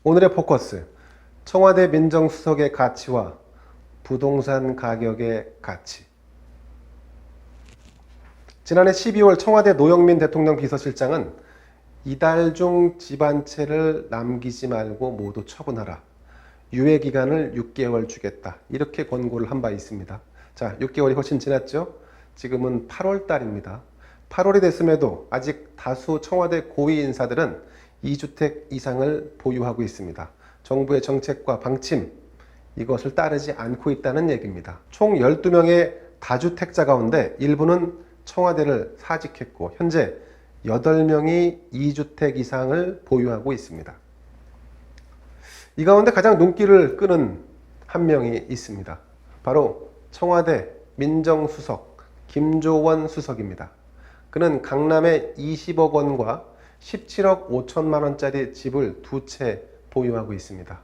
오늘의 포커스, 청와대 민정수석의 가치와 부동산 가격의 가치. 지난해 12월 청와대 노영민 대통령 비서실장은 이달 중 집 한 채를 남기지 말고 모두 처분하라. 유예 기간을 6개월 주겠다. 이렇게 권고를 한 바 있습니다. 자, 6개월이 훨씬 지났죠? 지금은 8월 달입니다. 8월이 됐음에도 아직 다수 청와대 고위 인사들은 2주택 이상을 보유하고 있습니다. 정부의 정책과 방침, 이것을 따르지 않고 있다는 얘기입니다. 총 12명의 다주택자 가운데 일부는 청와대를 사직했고 현재 8명이 2주택 이상을 보유하고 있습니다. 이 가운데 가장 눈길을 끄는 한 명이 있습니다. 바로 청와대 민정수석 김조원 수석입니다. 그는 강남에 20억 원과 17억 5천만 원짜리 집을 2채 보유하고 있습니다.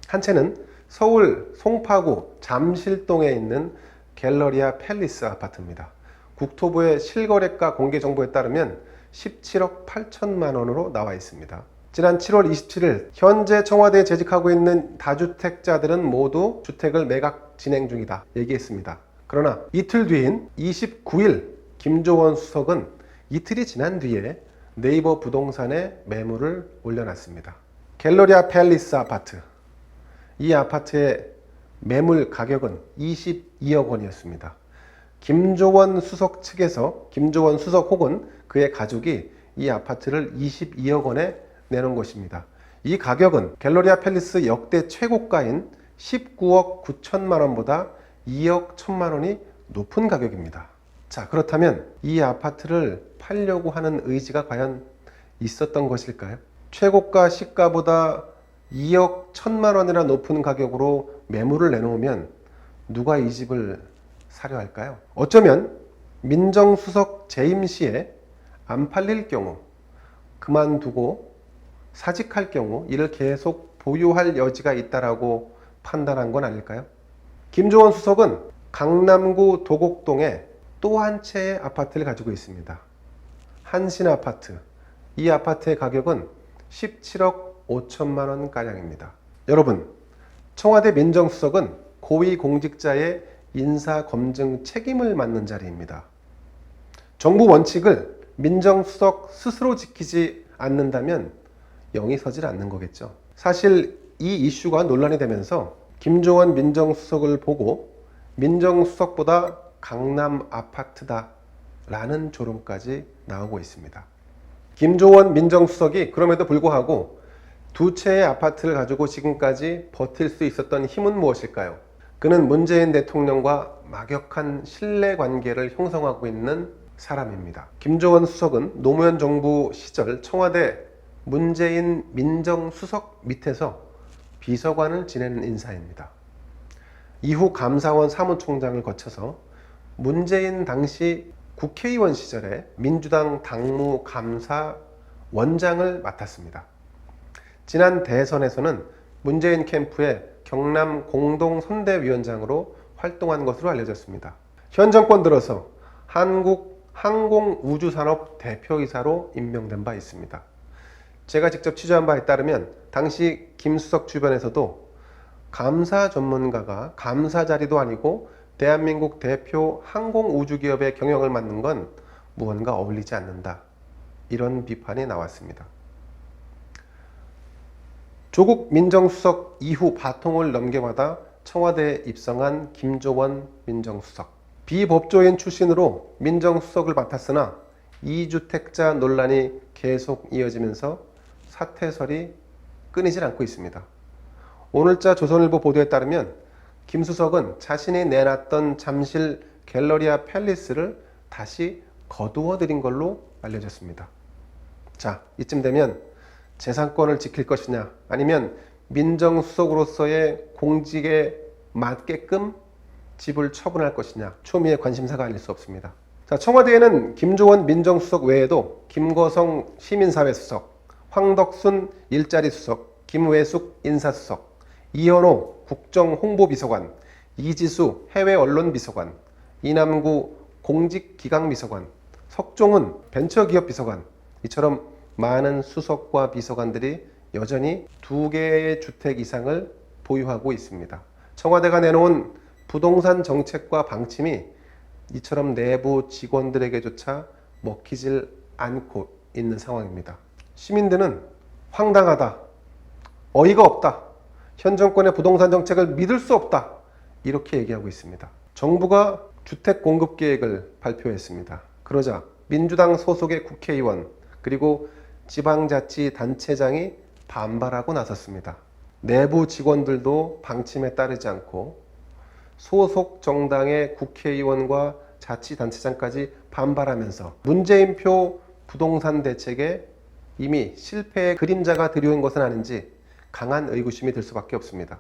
한 채는 서울 송파구 잠실동에 있는 갤러리아 팰리스 아파트입니다. 국토부의 실거래가 공개 정보에 따르면 17억 8천만 원으로 나와 있습니다. 지난 7월 27일 현재 청와대에 재직하고 있는 다주택자들은 모두 주택을 매각 진행 중이다 얘기했습니다. 그러나 이틀 뒤인 29일 김조원 수석은 이틀이 지난 뒤에 네이버 부동산에 매물을 올려놨습니다. 갤러리아 팰리스 아파트. 이 아파트의 매물 가격은 22억 원이었습니다. 김조원 수석 측에서 김조원 수석 혹은 그의 가족이 이 아파트를 22억 원에 내놓은 것입니다. 이 가격은 갤러리아 팰리스 역대 최고가인 19억 9천만 원보다 2억 1천만 원이 높은 가격입니다. 자, 그렇다면 이 아파트를 팔려고 하는 의지가 과연 있었던 것일까요? 최고가 시가보다 2억 1천만 원이나 높은 가격으로 매물을 내놓으면 누가 이 집을 사려 할까요? 어쩌면 민정수석 재임 시에 안 팔릴 경우, 그만두고 사직할 경우 이를 계속 보유할 여지가 있다라고 판단한 건 아닐까요? 김조원 수석은 강남구 도곡동에 또 한 채의 아파트를 가지고 있습니다. 한신아파트. 이 아파트의 가격은 17억 5천만 원가량입니다. 여러분, 청와대 민정수석은 고위공직자의 인사검증 책임을 맡는 자리입니다. 정부 원칙을 민정수석 스스로 지키지 않는다면 영이 서질 않는 거겠죠. 사실 이 이슈가 논란이 되면서 김조원 민정수석을 보고 민정수석보다 강남 아파트다 라는 조롱까지 나오고 있습니다. 김조원 민정수석이 그럼에도 불구하고 2채의 아파트를 가지고 지금까지 버틸 수 있었던 힘은 무엇일까요? 그는 문재인 대통령과 막역한 신뢰관계를 형성하고 있는 사람입니다. 김조원 수석은 노무현 정부 시절 청와대 문재인 민정수석 밑에서 비서관을 지내는 인사입니다. 이후 감사원 사무총장을 거쳐서 문재인 당시 국회의원 시절에 민주당 당무감사원장을 맡았습니다. 지난 대선에서는 문재인 캠프의 경남 공동선대위원장으로 활동한 것으로 알려졌습니다. 현 정권 들어서 한국항공우주산업 대표이사로 임명된 바 있습니다. 제가 직접 취재한 바에 따르면 당시 김 수석 주변에서도 감사 전문가가 감사 자리도 아니고 대한민국 대표 항공우주기업의 경영을 맡는 건 무언가 어울리지 않는다. 이런 비판이 나왔습니다. 조국 민정수석 이후 바통을 넘겨받아 청와대에 입성한 김조원 민정수석. 비법조인 출신으로 민정수석을 맡았으나 2주택자 논란이 계속 이어지면서 사퇴설이 끊이질 않고 있습니다. 오늘자 조선일보 보도에 따르면 김 수석은 자신이 내놨던 잠실 갤러리아 팰리스를 다시 거두어 들인 걸로 알려졌습니다. 자, 이쯤 되면 재산권을 지킬 것이냐 아니면 민정수석으로서의 공직에 맞게끔 집을 처분할 것이냐 초미의 관심사가 아닐 수 없습니다. 자, 청와대에는 김조원 민정수석 외에도 김거성 시민사회수석, 황덕순 일자리수석, 김외숙 인사수석, 이현호 국정홍보비서관, 이지수 해외언론비서관, 이남구 공직기강비서관, 석종은 벤처기업비서관, 이처럼 많은 수석과 비서관들이 여전히 2개의 주택 이상을 보유하고 있습니다. 청와대가 내놓은 부동산 정책과 방침이 이처럼 내부 직원들에게조차 먹히질 않고 있는 상황입니다. 시민들은 황당하다, 어이가 없다, 현 정권의 부동산 정책을 믿을 수 없다, 이렇게 얘기하고 있습니다. 정부가 주택 공급 계획을 발표했습니다. 그러자 민주당 소속의 국회의원 그리고 지방자치단체장이 반발하고 나섰습니다. 내부 직원들도 방침에 따르지 않고 소속 정당의 국회의원과 자치단체장까지 반발하면서 문재인표 부동산 대책에 이미 실패의 그림자가 드리운 것은 아닌지 강한 의구심이 들 수밖에 없습니다.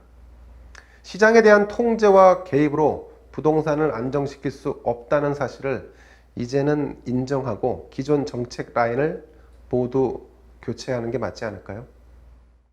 시장에 대한 통제와 개입으로 부동산을 안정시킬 수 없다는 사실을 이제는 인정하고 기존 정책 라인을 모두 교체하는 게 맞지 않을까요?